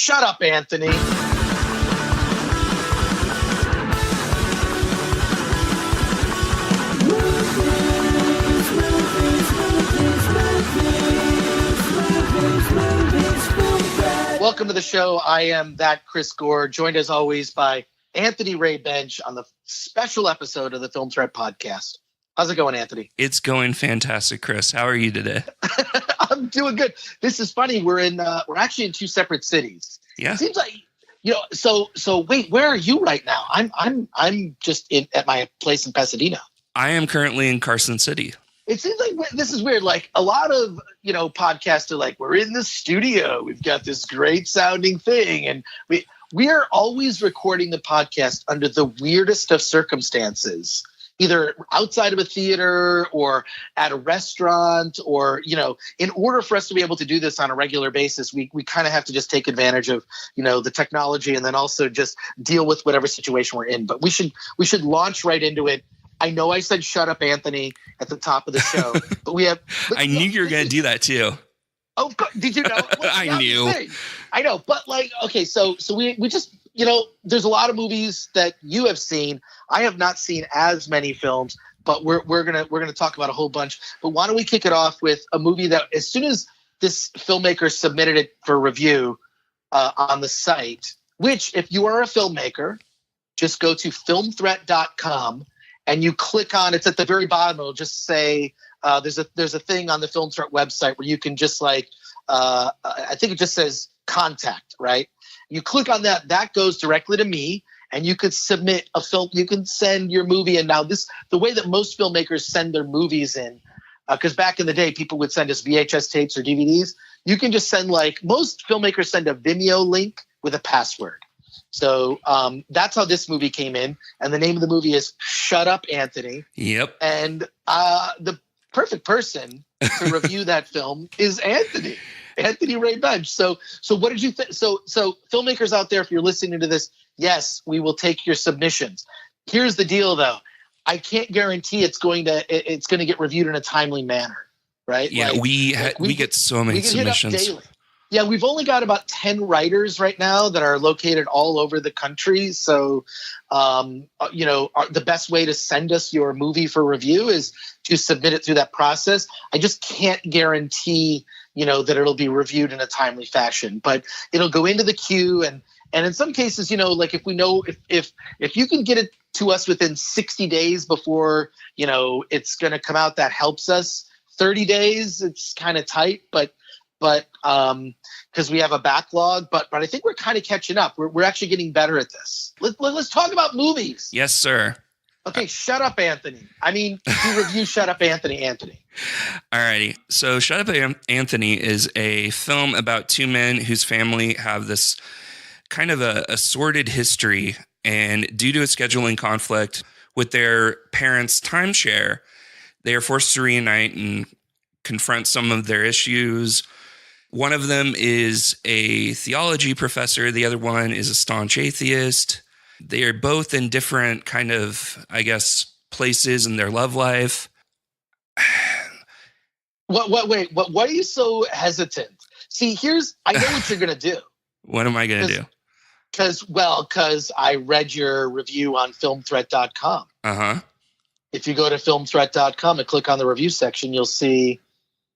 Shut up, Anthony. Welcome to the show. I am that Chris Gore, joined as always by Anthony Ray Bench on the special episode of the Film Threat Podcast. How's it going, Anthony? It's going fantastic, Chris. How are you today? I'm doing good. This is funny. We're actually in two separate cities. Yeah. Seems like, so wait, where are you right now? I'm just at my place in Pasadena. I am currently in Carson City. It seems like this is weird. Like a lot of, podcasts are like, we're in the studio. We've got this great sounding thing. And we are always recording the podcast under the weirdest of circumstances, either outside of a theater or at a restaurant or, in order for us to be able to do this on a regular basis, we kind of have to just take advantage of, the technology and then also just deal with whatever situation we're in. But we should launch right into it. I know I said shut up, Anthony, at the top of the show, but we have. I knew you were going to do that too. Oh, did you know? Well, I knew. I know, but okay, so we just, there's a lot of movies that you have seen. I have not seen as many films, but we're gonna talk about a whole bunch. But why don't we kick it off with a movie that, as soon as this filmmaker submitted it for review on the site, which if you are a filmmaker, just go to filmthreat.com. And you click on, it's at the very bottom. It'll just say there's a thing on the Film Threat website where you can just I think it just says contact, right? You click on that, that goes directly to me, and you could submit a film. You can send your movie. And now the way that most filmmakers send their movies in, because back in the day people would send us VHS tapes or DVDs. You can just send most filmmakers send a Vimeo link with a password. So that's how this movie came in. And the name of the movie is Shut Up, Anthony. Yep. And the perfect person to review that film is Anthony Ray Bench. So what did you think? So filmmakers out there, if you're listening to this, yes, we will take your submissions. Here's the deal, though. I can't guarantee it's going to get reviewed in a timely manner, right? Yeah, we get so many submissions. Hit up daily. Yeah, we've only got about 10 writers right now that are located all over the country. So, the best way to send us your movie for review is to submit it through that process. I just can't guarantee, that it'll be reviewed in a timely fashion, but it'll go into the queue. And in some cases, if we know if you can get it to us within 60 days before, it's going to come out, that helps us. 30 days, it's kind of tight, but because we have a backlog, but I think we're kind of catching up. We're actually getting better at this. Let's talk about movies. Yes, sir. Okay, Shut Up, Anthony. You review Shut Up, Anthony. All righty. So Shut Up, Anthony is a film about two men whose family have this kind of a sordid history, and due to a scheduling conflict with their parents' timeshare, they are forced to reunite and confront some of their issues. One of them is a theology professor. The other one is a staunch atheist. They are both in different kind of, places in their love life. Wait, why are you so hesitant? See, I know what you're going to do. What am I going to do? Because I read your review on filmthreat.com. Uh-huh. If you go to filmthreat.com and click on the review section, you'll see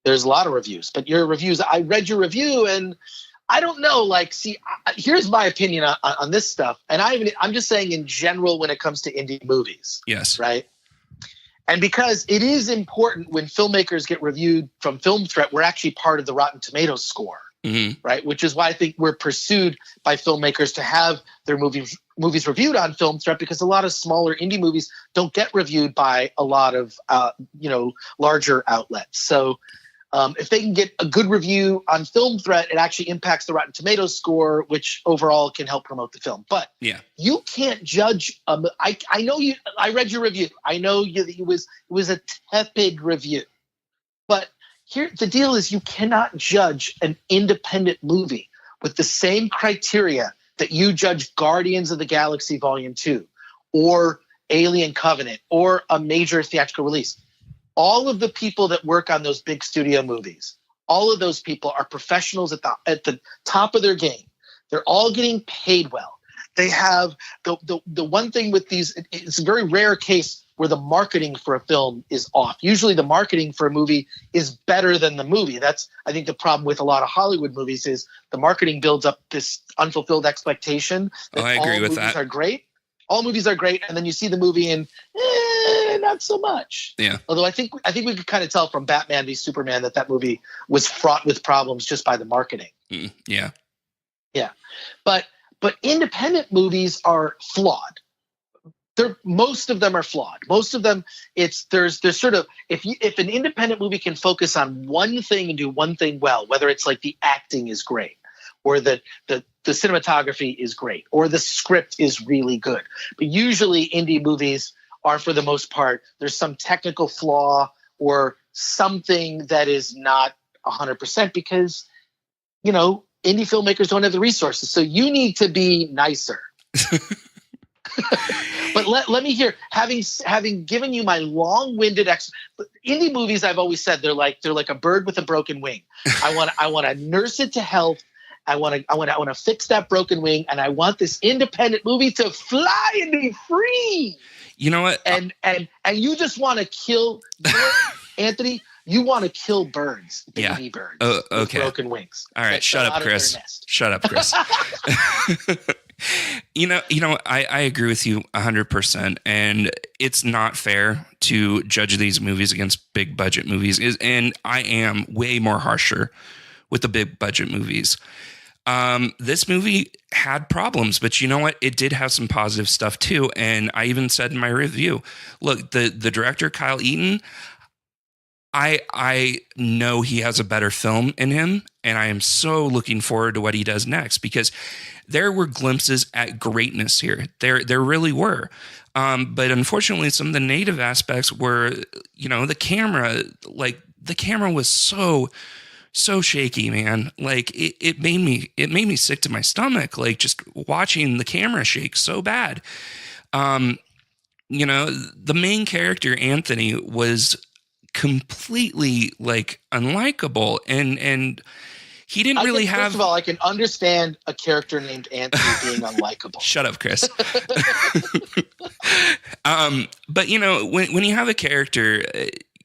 there's a lot of reviews, but your reviews, I read your review and I don't know, here's my opinion on this stuff. And I'm just saying in general, when it comes to indie movies. Yes. Right. And because it is important when filmmakers get reviewed from Film Threat, we're actually part of the Rotten Tomatoes score. Mm-hmm. Right. Which is why I think we're pursued by filmmakers to have their movies reviewed on Film Threat, because a lot of smaller indie movies don't get reviewed by a lot of, larger outlets. So, if they can get a good review on Film Threat, it actually impacts the Rotten Tomatoes score, which overall can help promote the film. But you can't judge. I know you. I read your review. I know it was a tepid review. But here, the deal is, you cannot judge an independent movie with the same criteria that you judge Guardians of the Galaxy Volume 2 or Alien Covenant or a major theatrical release. All of the people that work on those big studio movies, all of those people are professionals at the top of their game. They're all getting paid well. They have the one thing with these, it's a very rare case where the marketing for a film is off. Usually the marketing for a movie is better than the movie. That's, I think, the problem with a lot of Hollywood movies is the marketing builds up this unfulfilled expectation that I agree with that. Are great. All movies are great, and then you see the movie and not so much. Yeah. Although I think we could kind of tell from Batman v Superman that movie was fraught with problems just by the marketing. Yeah. Yeah. But independent movies are flawed. Most of them are flawed. Most of them, there's sort of, if an independent movie can focus on one thing and do one thing well, whether it's like the acting is great, or the cinematography is great, or the script is really good. But usually indie movies are, for the most part, there's some technical flaw or something that is not 100% because, indie filmmakers don't have the resources. So you need to be nicer. But let me hear, having given you my long-winded indie movies, I've always said they're like a bird with a broken wing. I want to nurse it to health. I want to fix that broken wing, and I want this independent movie to fly and be free. You know what? And you just want to kill Anthony. You want to kill birds, baby birds, okay. with broken wings. All right, shut up, Chris. Shut up, Chris. I agree with you 100%, and it's not fair to judge these movies against big budget movies. And I am way more harsher with the big budget movies. This movie had problems, but you know what? It did have some positive stuff too. And I even said in my review, look, the director, Kyle Eaton, I know he has a better film in him, and I am so looking forward to what he does next, because there were glimpses at greatness here. There really were. But unfortunately, some of the negative aspects were, the camera was so shaky, man. Like it made me sick to my stomach, like just watching the camera shake so bad. The main character, Anthony, was completely like unlikable, and he didn't really have. First of all, I can understand a character named Anthony being unlikable. Shut up, Chris. But when you have a character,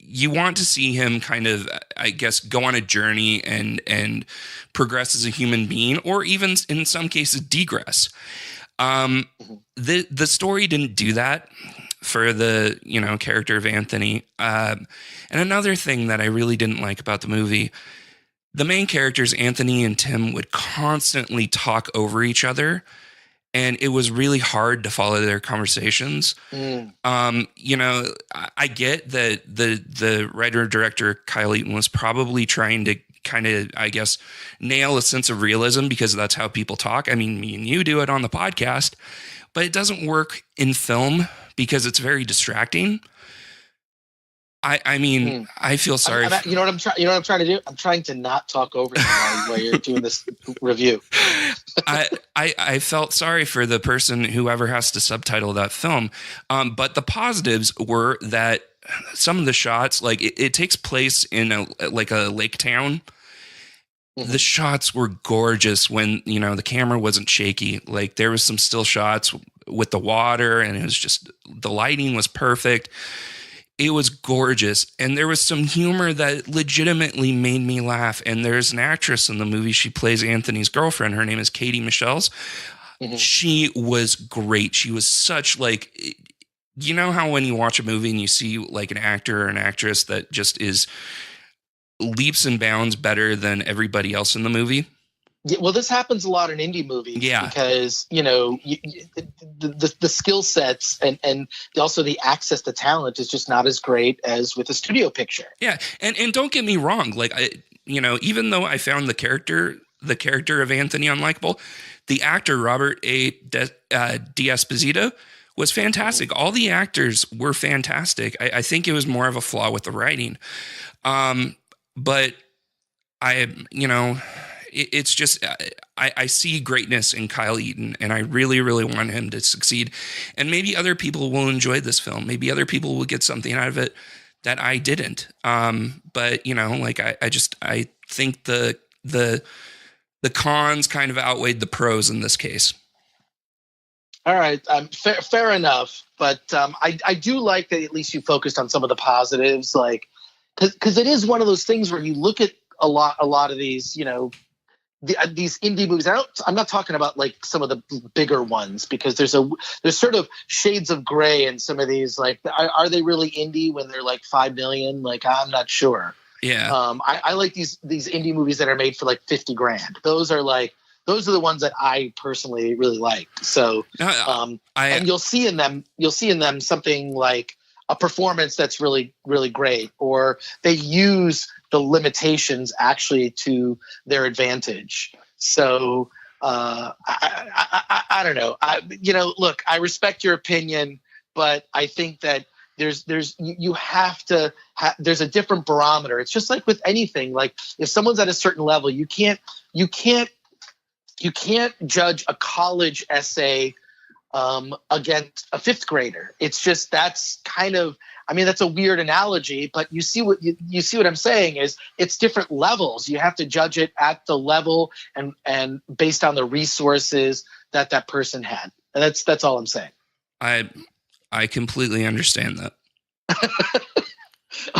you want to see him kind of, I guess, go on a journey and progress as a human being, or even in some cases degress. The story didn't do that for the character of Anthony. And another thing that I really didn't like about the movie, the main characters, Anthony and Tim, would constantly talk over each other, and it was really hard to follow their conversations. I get that the writer-director Kyle Eaton was probably trying to kind of, I guess, nail a sense of realism, because that's how people talk. I mean, me and you do it on the podcast, but it doesn't work in film because it's very distracting. I feel sorry. You know what I'm trying to do? I'm trying to not talk over you while you're doing this review. I felt sorry for the person, whoever has to subtitle that film. But the positives were that some of the shots, like it takes place in a lake town. Mm-hmm. The shots were gorgeous when, the camera wasn't shaky. Like there was some still shots with the water, and it was just, the lighting was perfect. It was gorgeous. And there was some humor that legitimately made me laugh. And there's an actress in the movie. She plays Anthony's girlfriend. Her name is Katie Michels. Mm-hmm. She was great. She was such how when you watch a movie and you see like an actor or an actress that just is leaps and bounds better than everybody else in the movie? Yeah, well, this happens a lot in indie movies, because the skill sets and also the access to talent is just not as great as with a studio picture. Yeah, and don't get me wrong, like even though I found the character of Anthony unlikable, the actor Robert A. D'Esposito was fantastic. Mm-hmm. All the actors were fantastic. I think it was more of a flaw with the writing, but it's just, I see greatness in Kyle Eaton, and I really, really want him to succeed. And maybe other people will enjoy this film. Maybe other people will get something out of it that I didn't. But I think the the cons kind of outweighed the pros in this case. All right, fair enough. But I do like that at least you focused on some of the positives, like because it is one of those things where you look at a lot of these, these indie movies. I'm not talking about like some of the bigger ones, because there's sort of shades of gray in some of these. Like, are they really indie when they're like 5 million? Like, I'm not sure. Yeah. I like these indie movies that are made for like 50 grand. Those are the ones that I personally really like. So, and you'll see in them something like a performance that's really, really great, or they use the limitations actually to their advantage. So, I don't know. Look, I respect your opinion, but I think that you have to there's a different barometer. It's just like with anything. Like, if someone's at a certain level, you can't judge a college essay against a fifth grader. It's just, that's a weird analogy, but you see what I'm saying is it's different levels. You have to judge it at the level and based on the resources that person had. And that's all I'm saying. I completely understand that.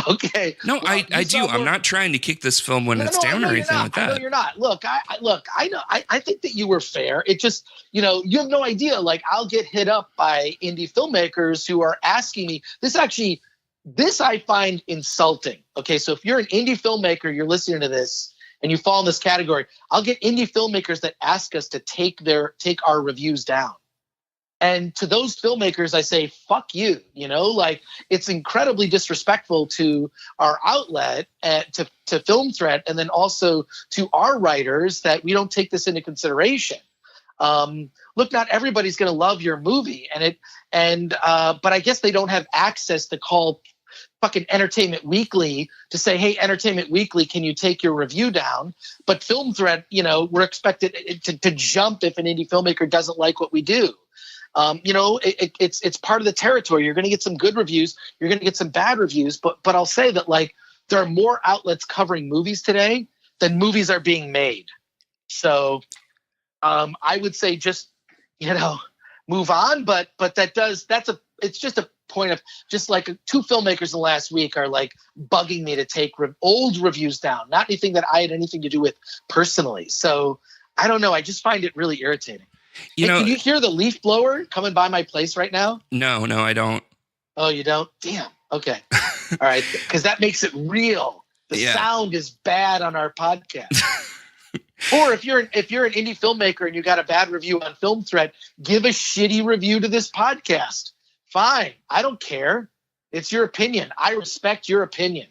Okay. No, well, I do. I'm not trying to kick this film when it's down or anything like that. No, you're not. Look, I know. I think that you were fair. It just, you have no idea. Like, I'll get hit up by indie filmmakers who are asking me this. I find insulting. Okay. So if you're an indie filmmaker, you're listening to this and you fall in this category, I'll get indie filmmakers that ask us to take our reviews down. And to those filmmakers, I say, fuck you, like, it's incredibly disrespectful to our outlet, to Film Threat, and then also to our writers that we don't take this into consideration. Look, not everybody's going to love your movie, but I guess they don't have access to call fucking Entertainment Weekly to say, hey, Entertainment Weekly, can you take your review down? But Film Threat, we're expected to jump if an indie filmmaker doesn't like what we do. It's part of the territory. You're going to get some good reviews. You're going to get some bad reviews. But I'll say that, like, there are more outlets covering movies today than movies are being made. So I would say just, move on. But it's just a point of, just like, 2 filmmakers in the last week are like bugging me to take old reviews down. Not anything that I had anything to do with personally. So I don't know. I just find it really irritating. Can you hear the leaf blower coming by my place right now? No, I don't. Oh, you don't? Damn. Okay. All right. Because that makes it real. The sound is bad on our podcast. Or if you're an indie filmmaker and you got a bad review on Film Threat, give a shitty review to this podcast. Fine. I don't care. It's your opinion. I respect your opinion.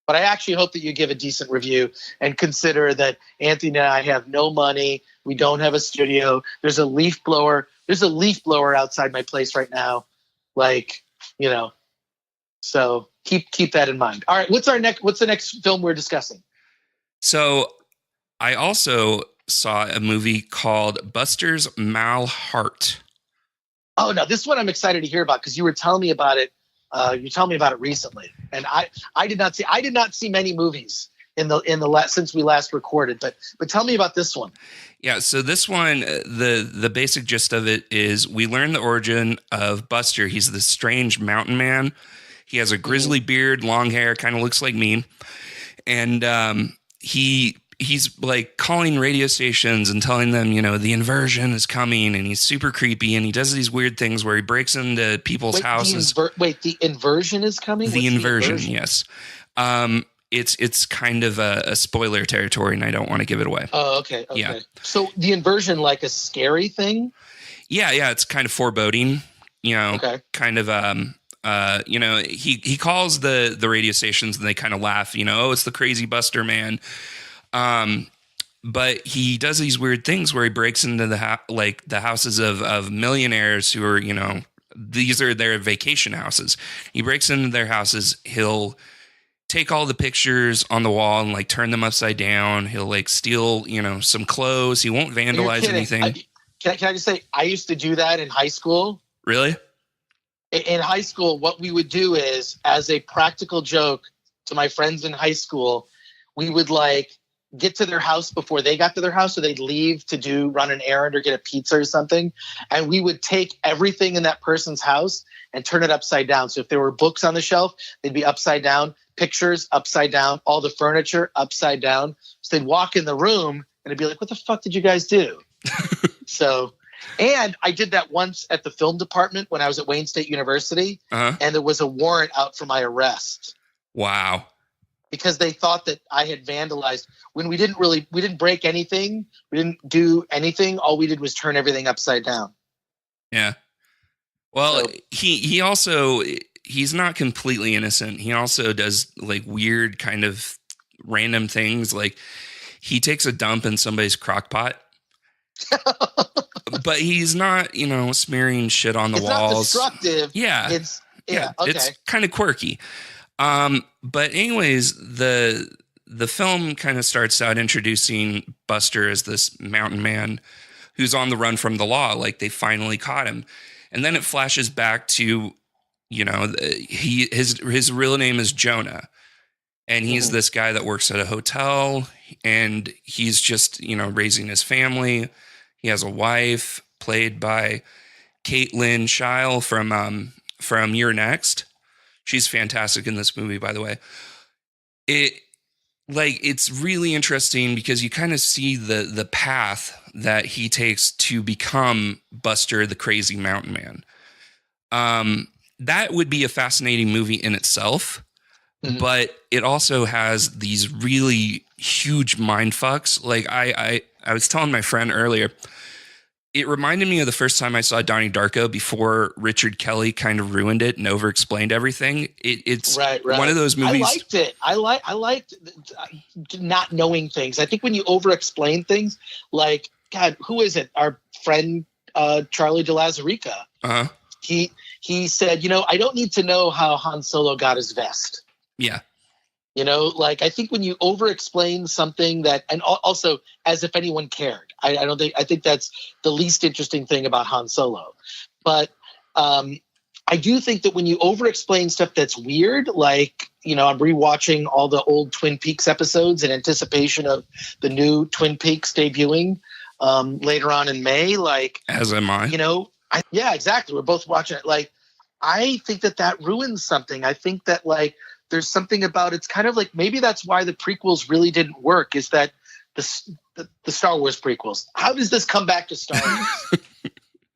But I actually hope that you give a decent review and consider that Anthony and I have no money. We don't have a studio. There's a leaf blower. There's a leaf blower outside my place right now. Like, so keep that in mind. All right. What's the next film we're discussing? So I also saw a movie called Buster's Malheart. Oh, no, this one I'm excited to hear about, because you were telling me about it. You told me about it recently, and I did not see many movies in the last, since we last recorded, but tell me about this one. Yeah, so this one, the basic gist of it is we learn the origin of Buster. He's this strange mountain man. He has a grizzly beard, long hair, kind of looks like me, and he's like calling radio stations and telling them, the inversion is coming, and he's super creepy, and he does these weird things where he breaks into people's houses. The inversion is coming? The inversion, yes. It's kind of a spoiler territory, and I don't want to give it away. Oh, okay. Yeah. So the inversion, like a scary thing? Yeah, it's kind of foreboding, okay. Kind of, he calls the radio stations and they kind of laugh, oh, it's the crazy Buster man. But he does these weird things where he breaks into the houses of millionaires who are, these are their vacation houses. He breaks into their houses. He'll take all the pictures on the wall and like turn them upside down. He'll like steal, some clothes. He won't vandalize anything. Can I just say, I used to do that in high school. Really? In high school, what we would do is, as a practical joke to my friends in high school, we would like get to their house before they got to their house, so they'd leave to run an errand or get a pizza or something. And we would take everything in that person's house and turn it upside down. So if there were books on the shelf, they'd be upside down, pictures upside down, all the furniture upside down. So they'd walk in the room and it'd be like, what the fuck did you guys do? So, and I did that once at the film department when I was at Wayne State University, and there was a warrant out for my arrest. Wow. Because they thought that I had vandalized when we didn't break anything. We didn't do anything. All we did was turn everything upside down. Yeah. Well, so, he's not completely innocent. He also does like weird kind of random things. Like he takes a dump in somebody's crock pot. But he's not, smearing shit on the walls. It's not destructive. Yeah. Okay. It's kind of quirky. But anyways, the film kind of starts out introducing Buster as this mountain man who's on the run from the law. Like they finally caught him. And then it flashes back to, his real name is Jonah. And he's this guy that works at a hotel and he's just, raising his family. He has a wife played by Caitlin Scheil from You're Next. She's fantastic in this movie, by the way. It's really interesting because you kind of see the path that he takes to become Buster the Crazy Mountain Man. That would be a fascinating movie in itself, but it also has these really huge mind fucks. Like I was telling my friend earlier, it reminded me of the first time I saw Donnie Darko before Richard Kelly kind of ruined it and over-explained everything. It's right. One of those movies. I liked it. I liked not knowing things. I think when you over-explain things, like, God, who is it? Our friend Charlie de Lauzirika. Uh-huh. He said, I don't need to know how Han Solo got his vest. Yeah. I think when you over-explain something that, and also as if anyone cared, I think that's the least interesting thing about Han Solo. But I do think that when you over-explain stuff that's weird, like, I'm rewatching all the old Twin Peaks episodes in anticipation of the new Twin Peaks debuting later on in May. Like, as am I. Yeah, exactly. We're both watching it. Like, I think that ruins something. I think that, like, there's something about it's kind of like maybe that's why the prequels really didn't work, is that the Star Wars prequels. How does this come back to Star Wars?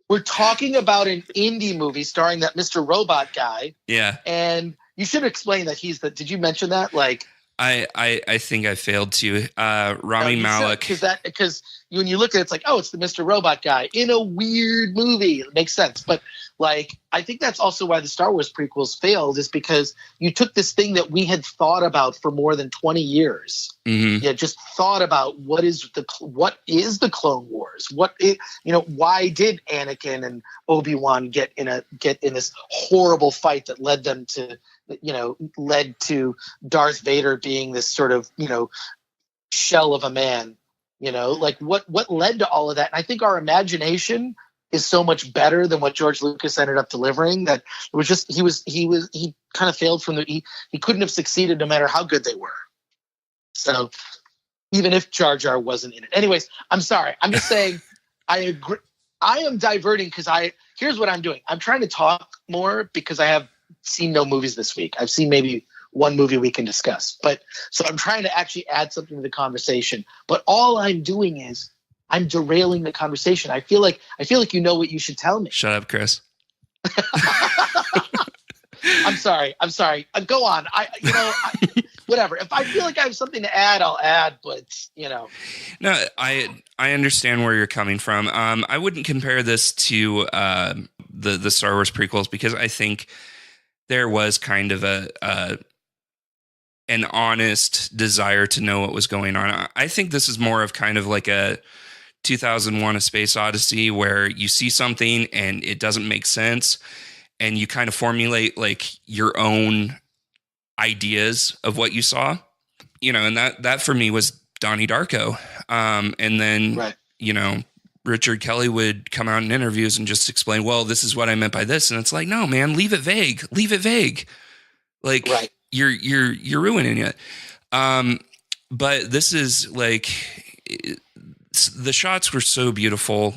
We're talking about an indie movie starring that Mr. Robot guy. Yeah. And you should explain that did you mention that? Like, I think I failed to. Rami Malek. Because when you look at it, it's like, oh, it's the Mr. Robot guy in a weird movie. It makes sense. But like, I think that's also why the Star Wars prequels failed, is because you took this thing that we had thought about for more than 20 years. Mm-hmm. Yeah, just thought about what is the Clone Wars? Why did Anakin and Obi-Wan get in this horrible fight that led them to led to Darth Vader being this sort of, shell of a man, like what led to all of that. And I think our imagination is so much better than what George Lucas ended up delivering, that it was just, he kind of failed he couldn't have succeeded no matter how good they were. So even if Jar Jar wasn't in it. Anyways, I'm sorry. I'm just saying, I agree. I am diverting because here's what I'm doing. I'm trying to talk more because I have seen no movies this week. I've seen maybe one movie we can discuss, but so I'm trying to actually add something to the conversation, but all I'm doing is I'm derailing the conversation. I feel like you know what you should tell me. Shut up, Chris. I'm sorry. Go on. Whatever. If I feel like I have something to add, I'll add, but No, I understand where you're coming from. I wouldn't compare this to the Star Wars prequels, because I think there was kind of an honest desire to know what was going on. I think this is more of kind of like a 2001: A Space Odyssey, where you see something and it doesn't make sense, and you kind of formulate like your own ideas of what you saw, and that for me was Donnie Darko. And then, right. Richard Kelly would come out in interviews and just explain, well, this is what I meant by this. And it's like, no, man, leave it vague. Like, right. You're ruining it. But this is like the shots were so beautiful.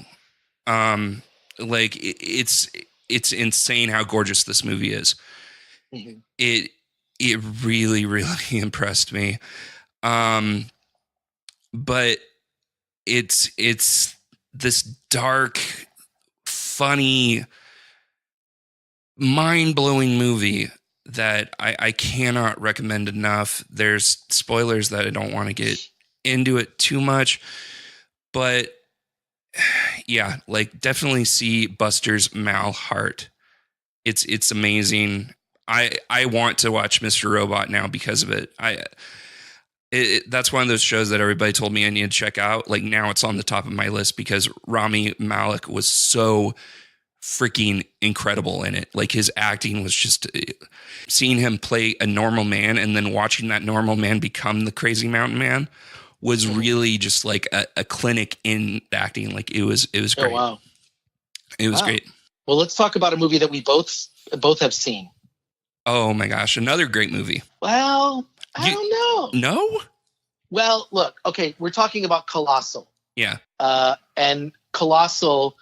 Like it's insane how gorgeous this movie is. Mm-hmm. It really really impressed me. But it's this dark, funny, mind-blowing movie that I cannot recommend enough. There's spoilers that I don't want to get into it too much, but yeah, like definitely see Buster's Malheart. It's amazing. I want to watch Mr. Robot now because of it. That's one of those shows that everybody told me I need to check out. Like now it's on the top of my list because Rami Malek was so freaking incredible in it. Like his acting was just seeing him play a normal man and then watching that normal man become the crazy mountain man was really just like a clinic in acting. Like it was great. Oh, wow. It was great. Well, let's talk about a movie that we both have seen. Oh my gosh. Another great movie. Well, I don't know. No? Well, look, okay, we're talking about Colossal. Yeah. And Colossal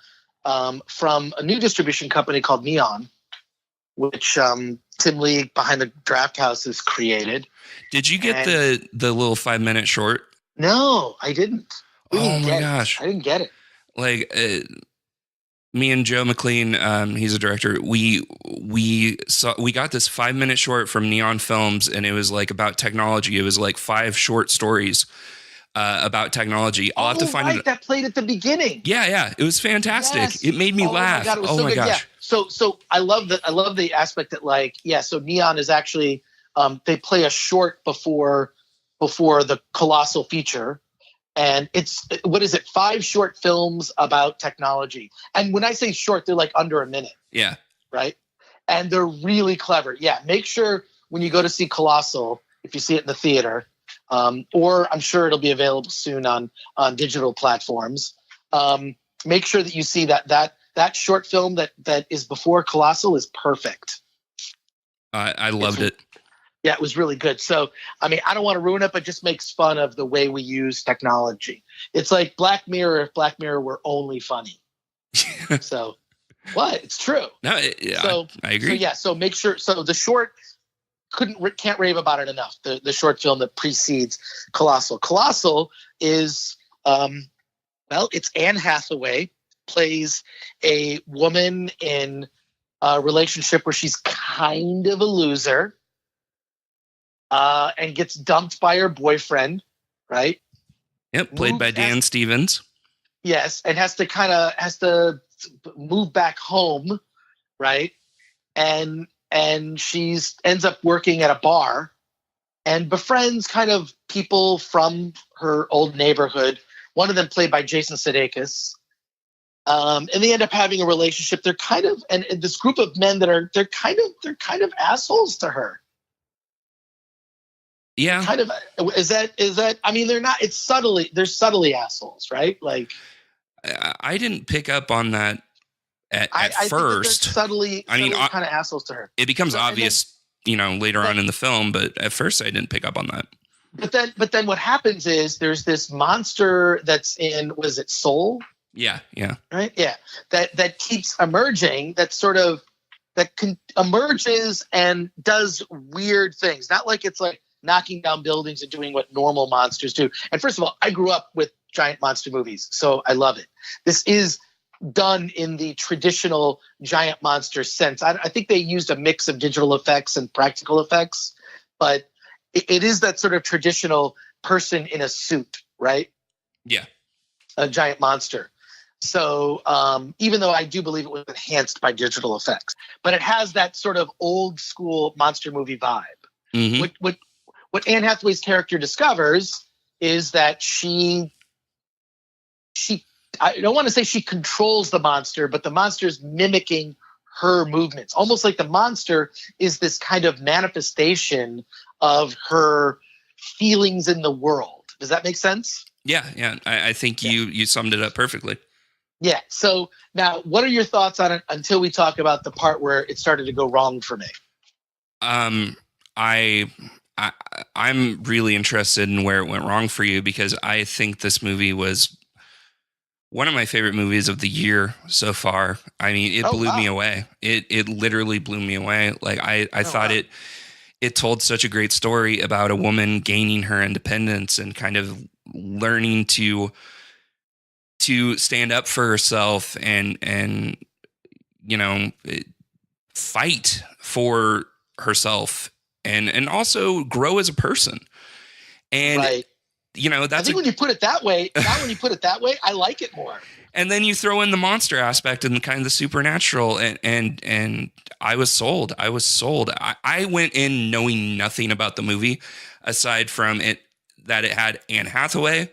from a new distribution company called Neon, which Tim Lee behind the Draft House has created. Did you get the little 5-minute short? No, I didn't. Oh my gosh. I didn't get it. Like me and Joe McLean, he's a director. We got this 5-minute short from Neon Films, and it was like about technology. It was like 5 short stories about technology. I'll have to find it. That played at the beginning. Yeah, it was fantastic. Yes. It made me laugh. My God, it was so good. Gosh. Yeah. So I love the aspect that so Neon is actually they play a short before the Colossal feature. And it's, 5 short films about technology. And when I say short, they're like under a minute. Yeah. Right? And they're really clever. Yeah. Make sure when you go to see Colossal, if you see it in the theater, or I'm sure it'll be available soon on digital platforms, make sure that you see that short film that is before Colossal is perfect. I loved it. Yeah, it was really good. So, I mean, I don't want to ruin it, but just makes fun of the way we use technology. It's like Black Mirror if Black Mirror were only funny. So, what? It's true. No, so, I agree. So make sure. So the short can't rave about it enough. The short film that precedes Colossal. Colossal is, it's Anne Hathaway plays a woman in a relationship where she's kind of a loser. And gets dumped by her boyfriend, right? Yep, played by Dan Stevens. Yes, and has to move back home, right? And she ends up working at a bar and befriends kind of people from her old neighborhood. One of them played by Jason Sudeikis. And they end up having a relationship. They're kind of and this group of men that they're kind of assholes to her. Yeah. Kind of is that I mean they're subtly assholes, right? Like I didn't pick up on that at first. Think subtly kind of assholes to her. It becomes obvious, later on in the film, but at first I didn't pick up on that. But then what happens is there's this monster that's in Soul? Yeah. Right? Yeah. That keeps emerging, emerges and does weird things. Not like it's like knocking down buildings and doing what normal monsters do. And first of all, I grew up with giant monster movies, so I love it. This is done in the traditional giant monster sense. I think they used a mix of digital effects and practical effects, but it is that sort of traditional person in a suit, right? Yeah. A giant monster. So even though I do believe it was enhanced by digital effects, but it has that sort of old school monster movie vibe. Mm-hmm. What Anne Hathaway's character discovers is that she I don't want to say she controls the monster, but the monster is mimicking her movements. Almost like the monster is this kind of manifestation of her feelings in the world. Does that make sense? Yeah. I think you summed it up perfectly. Yeah. So now what are your thoughts on it until we talk about the part where it started to go wrong for me? I, I'm really interested in where it went wrong for you, because I think this movie was one of my favorite movies of the year so far. I mean, it Oh blew me wow. away. It literally blew me away. Like I Oh thought wow. it told such a great story about a woman gaining her independence and kind of learning to stand up for herself and you know fight for herself and also grow as a person. And Right. I that's a think when you put it that way, now when you put it that way, I like it more. and then you throw in the monster aspect and kind of the supernatural, and I was sold. I went in knowing nothing about the movie aside from it that it had Anne Hathaway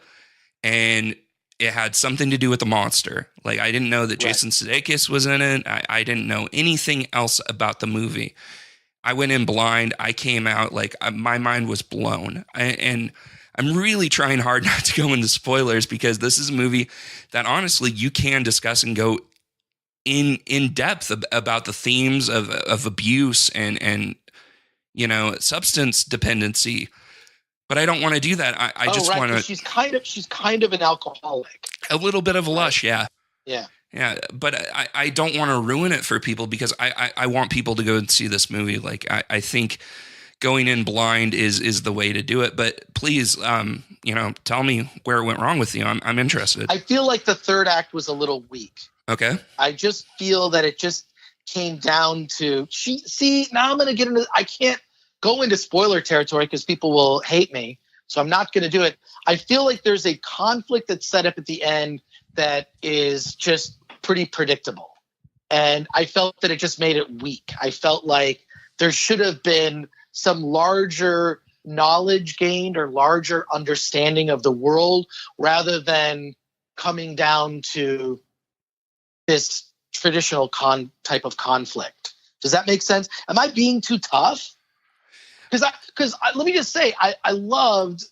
and it had something to do with the monster. Like, I didn't know that Right. Jason Sudeikis was in it. I didn't know anything else about the movie. I went in blind. I came out like my mind was blown. And I'm really trying hard not to go into spoilers, because this is a movie that honestly you can discuss and go in depth about the themes of abuse and substance dependency. But I don't want to do that. I Oh, just right. want Because to she's kind of an alcoholic. a little bit of a Right. lush, yeah. Yeah. Yeah, but I don't want to ruin it for people, because I want people to go and see this movie. Like, I think going in blind is the way to do it. But please, tell me where it went wrong with you. I'm interested. I feel like the third act was a little weak. Okay. I just feel that it just came down to now I'm going to get into, I can't go into spoiler territory because people will hate me. So I'm not going to do it. I feel like there's a conflict that's set up at the end that is just pretty predictable. And I felt that it just made it weak. I felt like there should have been some larger knowledge gained or larger understanding of the world rather than coming down to this traditional type of conflict. Does that make sense? Am I being too tough? Because let me just say, I loved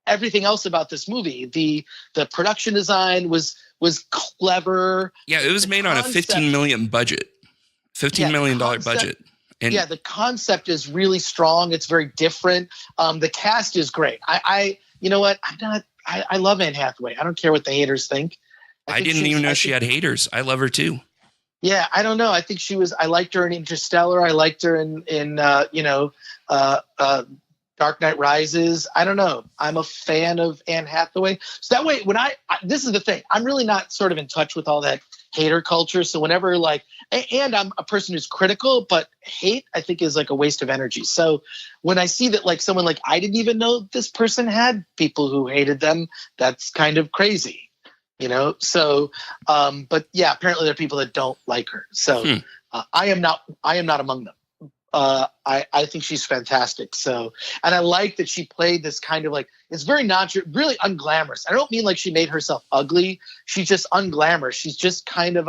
everything else about this movie. The production design was clever. Yeah, it was The made on a concept- $15 million budget. $15 million budget. And yeah, the concept is really strong. It's very different. The cast is great. You know what? I love Anne Hathaway. I don't care what the haters think. I didn't even know she had haters. I love her too. Yeah, I don't know. I think I liked her in Interstellar. I liked her in Dark Knight Rises. I don't know. I'm a fan of Anne Hathaway. So that way, this is the thing. I'm really not sort of in touch with all that hater culture. So whenever and I'm a person who's critical, but hate I think is like a waste of energy. So when I see that like someone like I didn't even know this person had people who hated them, that's kind of crazy. So but yeah, apparently there are people that don't like her. So I am not among them. I think she's fantastic. So, and I like that she played this kind of like, it's very really unglamorous. I don't mean like she made herself ugly. She's just unglamorous. She's just kind of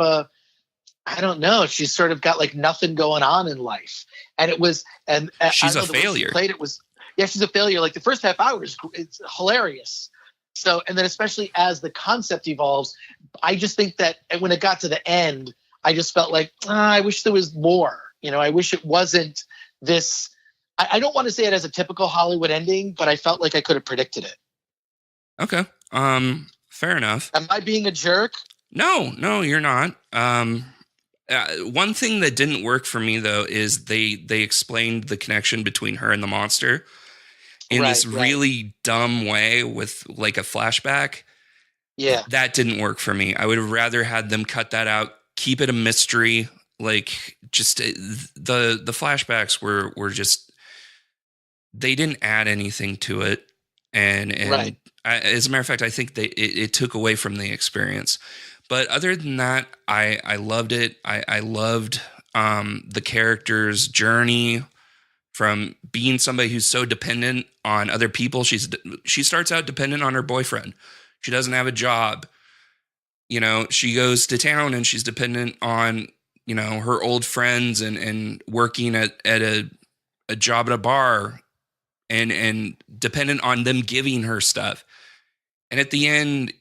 I don't know. She's sort of got like nothing going on in life. And it was, and she's a failure. She played it was, yeah, she's a failure. Like the first half hour it's hilarious. So, and then especially as the concept evolves, I just think that when it got to the end, I just felt like, I wish there was more. I wish it wasn't this. I don't want to say it as a typical Hollywood ending, but I felt like I could have predicted it. Okay. Fair enough. Am I being a jerk? No, you're not. One thing that didn't work for me though is they explained the connection between her and the monster in this really dumb way with like a flashback. Yeah. That didn't work for me. I would have rather had them cut that out, keep it a mystery. Like, just the flashbacks were just, they didn't add anything to it. And as a matter of fact, I think it took away from the experience. But other than that, I loved it. I loved the character's journey from being somebody who's so dependent on other people. She starts out dependent on her boyfriend. She doesn't have a job. She goes to town and she's dependent on, her old friends and working at a job at a bar and dependent on them giving her stuff. And at the end,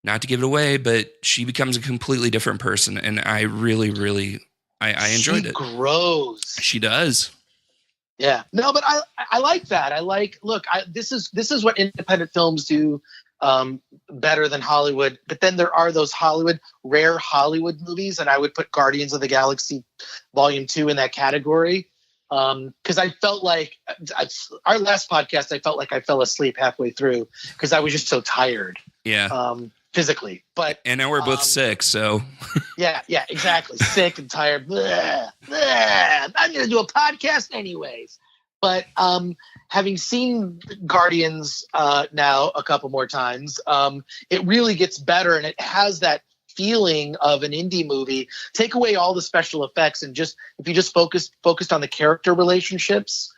not to give it away, but she becomes a completely different person. And I really, really, I enjoyed it. She grows. She does. Yeah, no, but I like that. I like, look, this is what independent films do better than Hollywood. But then there are those rare Hollywood movies, and I would put Guardians of the Galaxy Volume 2 in that category. Because I felt like our last podcast, I felt like I fell asleep halfway through because I was just so tired. Yeah. Physically, and now we're both sick, so yeah, exactly, sick and tired. Blah, blah. I'm gonna do a podcast anyways. But having seen Guardians now a couple more times, it really gets better, and it has that feeling of an indie movie. Take away all the special effects, and if you just focused on the character relationships,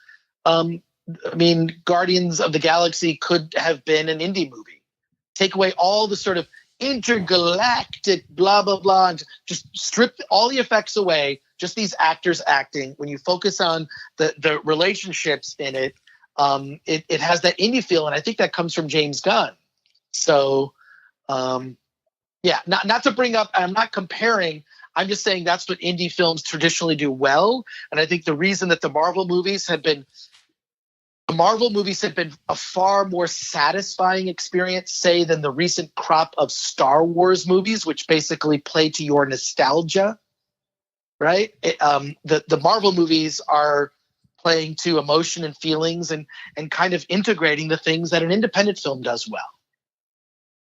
I mean, Guardians of the Galaxy could have been an indie movie. Take away all the sort of intergalactic blah, blah, blah, and just strip all the effects away, just these actors acting. When you focus on the relationships in it, it has that indie feel, and I think that comes from James Gunn. So, yeah, not to bring up, I'm not comparing, I'm just saying that's what indie films traditionally do well, and I think the reason that the Marvel movies have been a far more satisfying experience, say, than the recent crop of Star Wars movies, which basically play to your nostalgia, right? The Marvel movies are playing to emotion and feelings and kind of integrating the things that an independent film does well.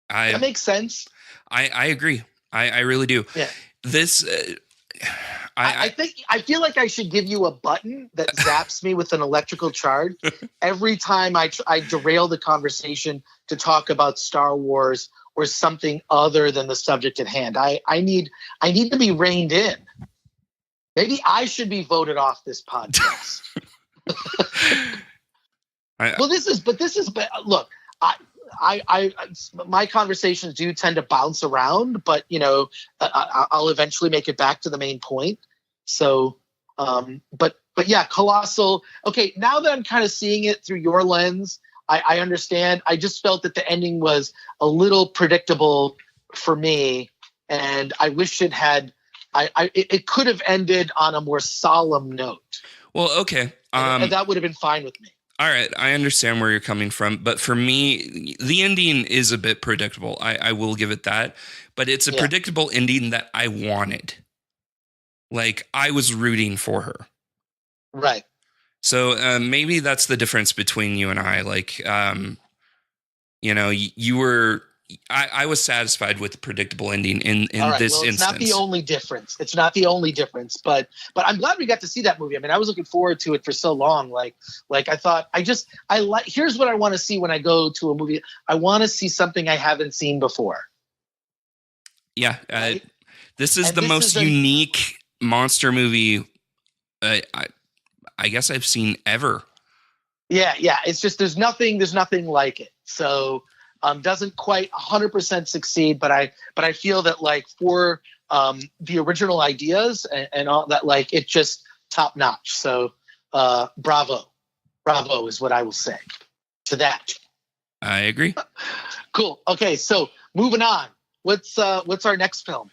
That makes sense? I agree. I really do. Yeah. This... I feel like I should give you a button that zaps me with an electrical charge every time I derail the conversation to talk about Star Wars or something other than the subject at hand. I need to be reined in. Maybe I should be voted off this podcast. Look, my conversations do tend to bounce around, but I'll eventually make it back to the main point. So, but yeah, Colossal. Okay, now that I'm kind of seeing it through your lens, I understand. I just felt that the ending was a little predictable for me, and I wish it had. It could have ended on a more solemn note. Well, okay, and that would have been fine with me. All right, I understand where you're coming from, but for me, the ending is a bit predictable. I will give it that, but it's a predictable ending that I wanted. Like, I was rooting for her. Right. So maybe that's the difference between you and I. Like, you were... I was satisfied with the predictable ending in this instance. It's not the only difference. But I'm glad we got to see that movie. I mean, I was looking forward to it for so long. Like I thought, here's what I want to see when I go to a movie. I want to see something I haven't seen before. Yeah. Right? This is the most unique monster movie I guess I've seen ever. Yeah. It's just, there's nothing like it. So, doesn't quite 100% succeed, but I feel that, like, for the original ideas and all that, like, it's just top notch. So bravo is what I will say to that. I agree. Cool. Okay, so moving on. What's our next film?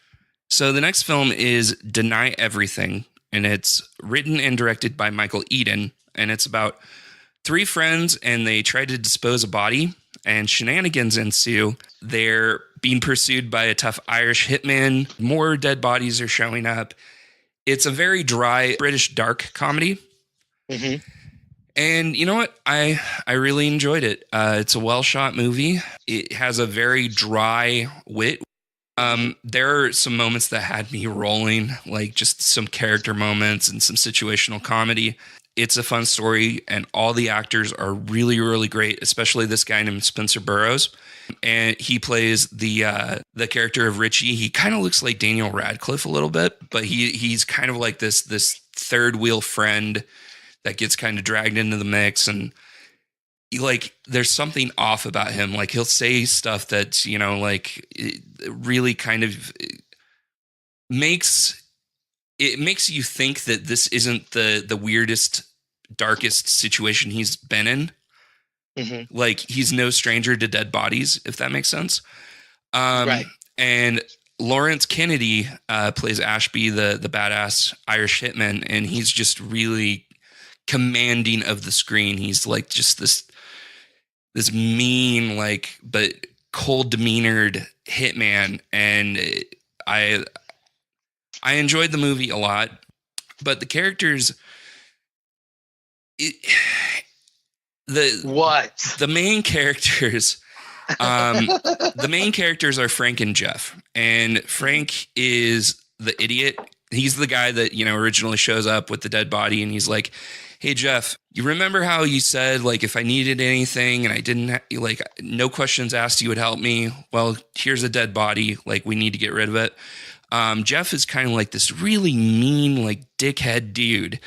So the next film is Deny Everything, and it's written and directed by Michael Eden, and it's about 3 friends, and they try to dispose a body, and shenanigans ensue. They're being pursued by a tough Irish hitman. More dead bodies are showing up. It's a very dry British dark comedy. Mm-hmm. And you know what? I really enjoyed it. It's a well-shot movie. It has a very dry wit. There are some moments that had me rolling, like just some character moments and some situational comedy. It's a fun story, and all the actors are really, really great, especially this guy named Spencer Burrows. And he plays the character of Richie. He kind of looks like Daniel Radcliffe a little bit, but he's kind of like this third wheel friend that gets kind of dragged into the mix. And like, there's something off about him. Like, he'll say stuff that's, like, it really kind of makes you think that this isn't the weirdest, darkest situation he's been in. Mm-hmm. Like, he's no stranger to dead bodies, if that makes sense. Right. And Lawrence Kennedy plays Ashby, the badass Irish hitman, and he's just really commanding of the screen. He's like just this mean, like, but cold demeanored hitman. And I enjoyed the movie a lot, but the characters, the main characters, the main characters are Frank and Jeff, and Frank is the idiot. He's the guy that, originally shows up with the dead body, and he's like, hey, Jeff, you remember how you said, like, if I needed anything and I didn't, like, no questions asked, you would help me? Well, here's a dead body. Like, we need to get rid of it. Jeff is kind of like this really mean, like, dickhead dude.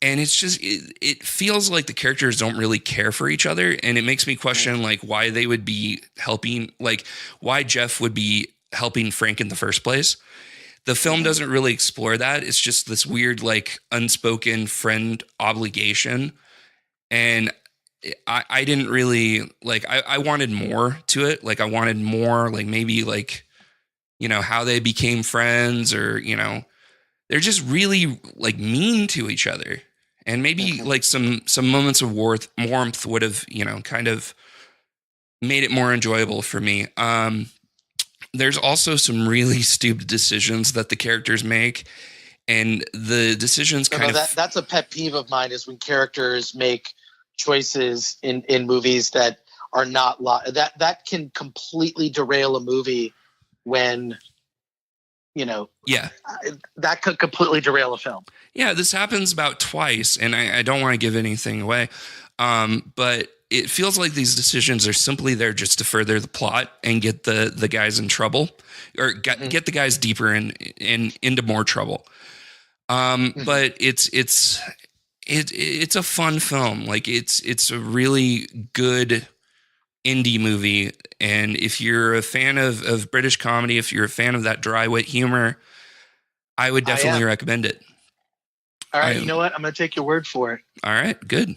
And it's just, it feels like the characters don't really care for each other. And it makes me question, like, why they would be helping, like, why Jeff would be helping Frank in the first place. The film doesn't really explore that. It's just this weird, like, unspoken friend obligation. And I didn't really, like, I wanted more to it. Like, I wanted more, like, maybe, like, how they became friends, or, they're just really, like, mean to each other. And maybe like some moments of warmth would have, kind of made it more enjoyable for me. There's also some really stupid decisions that the characters make, and the decisions that's a pet peeve of mine, is when characters make choices in movies that are not that can completely derail a movie when, that could completely derail a film. Yeah, this happens about twice, and I don't want to give anything away, but it feels like these decisions are simply there just to further the plot and get the guys in trouble, or get the guys deeper and into more trouble. But it's a fun film. Like, it's a really good indie movie. And if you're a fan of British comedy, if you're a fan of that dry wit humor, I would definitely recommend it. All right, you know what? I'm going to take your word for it. All right, good.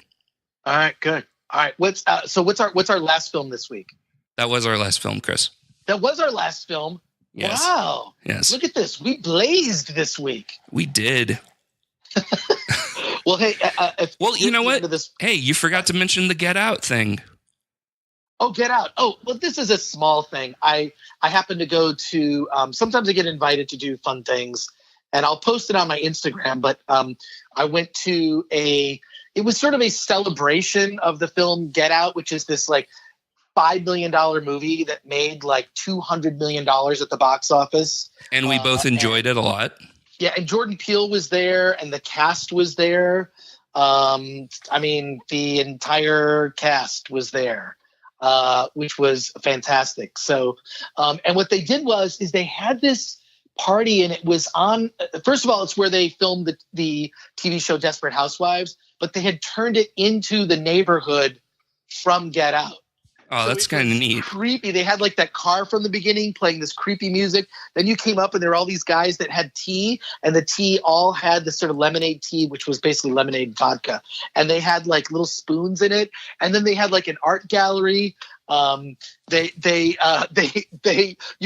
All right, good. All right, what's our last film this week? That was our last film, Chris. That was our last film. Yes. Wow. Yes. Look at this. We blazed this week. We did. Well, hey. You know what? Hey, you forgot to mention the Get Out thing. Oh, Get Out. Oh, well, this is a small thing. I happen to go to, sometimes I get invited to do fun things, and I'll post it on my Instagram, but I went to it was sort of a celebration of the film Get Out, which is this like $5 million movie that made like $200 million at the box office. And we both enjoyed it a lot. Yeah, and Jordan Peele was there, and the cast was there. I mean, the entire cast was there. Which was fantastic. So, and what they did is they had this party, and it was on, first of all, it's where they filmed the TV show Desperate Housewives, but they had turned it into the neighborhood from Get Out. Oh, that's kind of neat. Creepy. They had like that car from the beginning playing this creepy music. Then you came up and there were all these guys that had tea, and the tea all had this sort of lemonade tea, which was basically lemonade vodka. And they had like little spoons in it. And then they had like an art gallery. You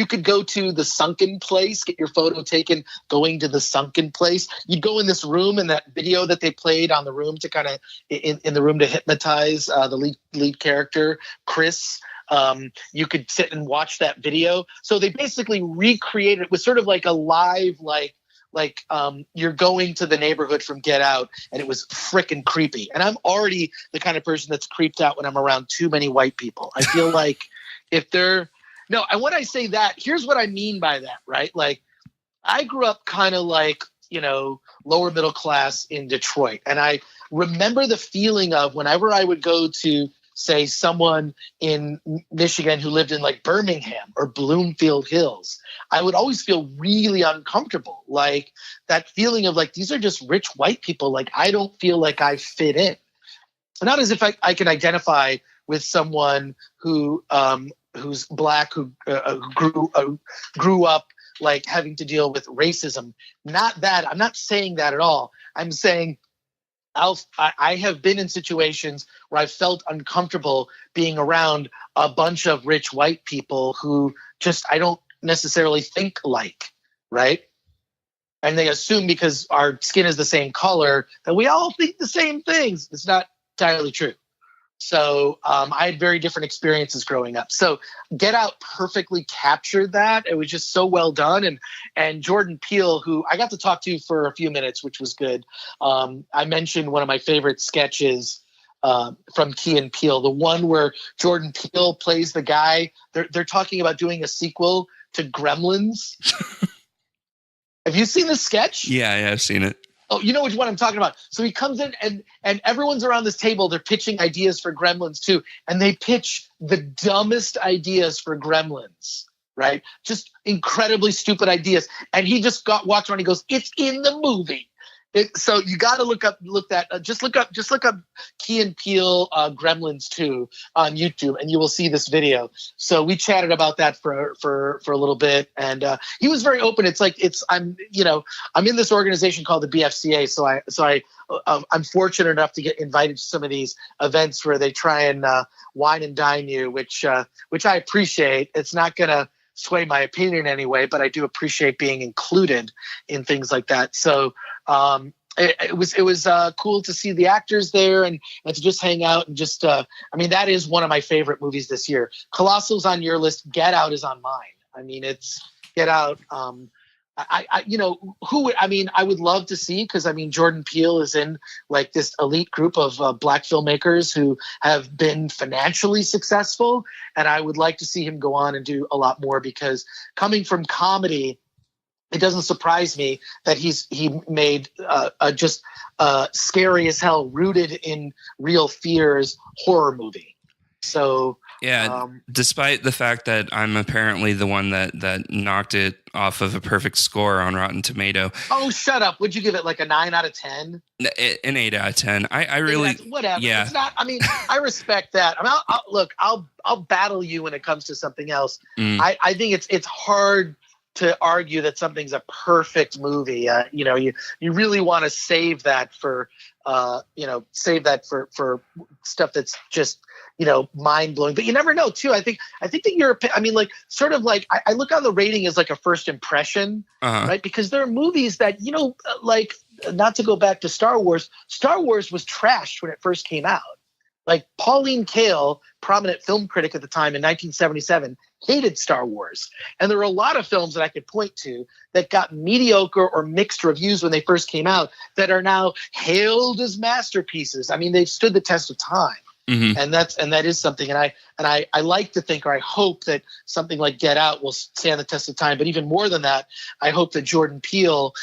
could go to the sunken place, get your photo taken going to the sunken place. You'd go in this room, and that video that they played on the room to kind of in the room to hypnotize the lead character, Chris. You could sit and watch that video. So they basically recreated it. Was sort of like a live, you're going to the neighborhood from Get Out, and it was freaking creepy. And I'm already the kind of person that's creeped out when I'm around too many white people. I feel like and when I say that, here's what I mean by that, right? Like, I grew up kind of like, lower middle class in Detroit. And I remember the feeling of whenever I would go to, say, someone in Michigan who lived in like Birmingham or Bloomfield Hills, I would always feel really uncomfortable. Like that feeling of like, these are just rich white people. Like, I don't feel like I fit in. Not as if I can identify with someone who's Black, who grew up like having to deal with racism. Not that. I'm not saying that at all. I'm saying I have been in situations where I felt uncomfortable being around a bunch of rich white people who just I don't necessarily think like, right? and they assume because our skin is the same color that we all think the same things. It's not entirely true. So I had very different experiences growing up. So Get Out perfectly captured that. It was just so well done. And Jordan Peele, who I got to talk to for a few minutes, which was good. I mentioned one of my favorite sketches from Key and Peele, the one where Jordan Peele plays the guy. They're talking about doing a sequel to Gremlins. Have you seen this sketch? Yeah, I've seen it. Oh, you know which one I'm talking about. So he comes in and everyone's around this table. They're pitching ideas for Gremlins too. And they pitch the dumbest ideas for Gremlins, right? Just incredibly stupid ideas. And he just walks around. He goes, "It's in the movie." So you got to look up Key and Peele Gremlins 2 on YouTube, and you will see this video. So we chatted about that for a little bit, and he was very open. It's like I'm in this organization called the BFCA, so I'm fortunate enough to get invited to some of these events where they try and wine and dine you, which I appreciate. It's not gonna sway my opinion in any way, but I do appreciate being included in things like that. So it was cool to see the actors there and to just hang out and just that is one of my favorite movies this year. Colossal's on your list. Get Out is on mine. I mean, it's Get Out. I would love to see, because Jordan Peele is in like this elite group of black filmmakers who have been financially successful, and I would like to see him go on and do a lot more, because coming from comedy, it doesn't surprise me that he made just scary as hell, rooted in real fears horror movie. So yeah, despite the fact that I'm apparently the one that knocked it off of a perfect score on Rotten Tomato. Oh, shut up! Would you give it like a 9 out of 10? An 8 out of 10. I really whatever. Yeah. It's not. I respect that. I'll battle you when it comes to something else. I think it's hard to argue that something's a perfect movie. You really want to save that for stuff that's just mind blowing. But you never know too. I think that I look on the rating as like a first impression, right? Because there are movies that like, not to go back to Star Wars. Star Wars was trashed when it first came out. Like Pauline Kael, prominent film critic at the time in 1977, hated Star Wars. And there were a lot of films that I could point to that got mediocre or mixed reviews when they first came out that are now hailed as masterpieces. They've stood the test of time. Mm-hmm. And that is something. And I like to think, or I hope that something like Get Out will stand the test of time. But even more than that, I hope that Jordan Peele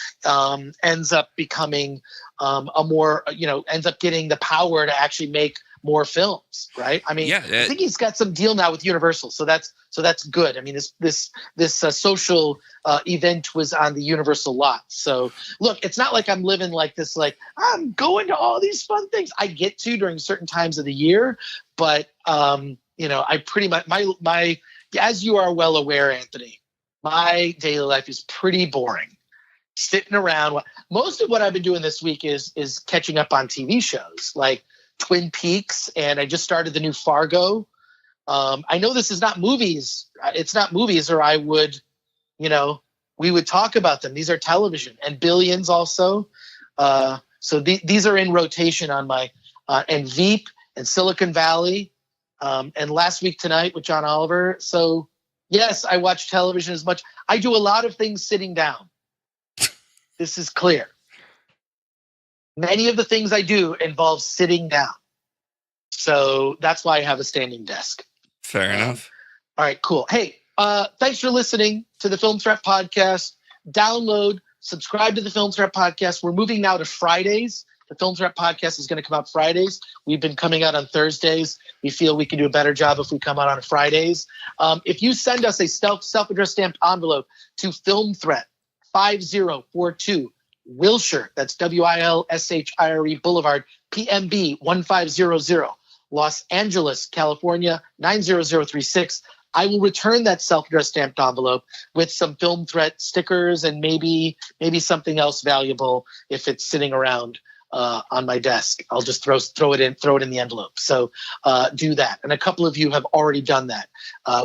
ends up becoming ends up getting the power to actually make more films, right? I think he's got some deal now with Universal, so that's good. This social event was on the Universal lot. So look, it's not like I'm living like this, like I'm going to all these fun things. I get to during certain times of the year, but I pretty much my as you are well aware, Anthony, my daily life is pretty boring. Sitting around. Most of what I've been doing this week is catching up on TV shows like Twin Peaks, and I just started the new Fargo. I know this is not movies. It's not movies, or I would, we would talk about them. These are television, and Billions also. So these are in rotation on my, and Veep and Silicon Valley, and Last Week Tonight with John Oliver. So yes, I watch television as much. I do a lot of things sitting down. This is clear. Many of the things I do involve sitting down. So that's why I have a standing desk. Fair enough. All right, cool. Hey, thanks for listening to the Film Threat Podcast. Download, subscribe to the Film Threat Podcast. We're moving now to Fridays. The Film Threat Podcast is going to come out Fridays. We've been coming out on Thursdays. We feel we can do a better job if we come out on Fridays. If you send us a self-addressed stamped envelope to Film Threat 5042 Wilshire, that's Wilshire Boulevard, PMB 1500, Los Angeles, California 90036. I will return that self-addressed stamped envelope with some Film Threat stickers and maybe something else valuable if it's sitting around on my desk. I'll just throw it in the envelope. So do that. And a couple of you have already done that,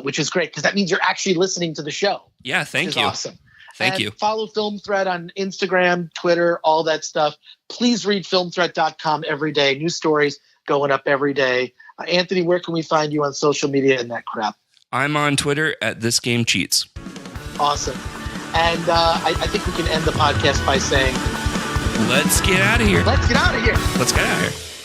which is great because that means you're actually listening to the show. Yeah, thank you. Awesome. Thank and you. Follow Film Threat on Instagram, Twitter, all that stuff. Please read filmthreat.com every day. New stories going up every day. Anthony, where can we find you on social media and that crap? I'm on Twitter at This Game Cheats. Awesome. And I think we can end the podcast by saying, let's get out of here. Let's get out of here. Let's get out of here.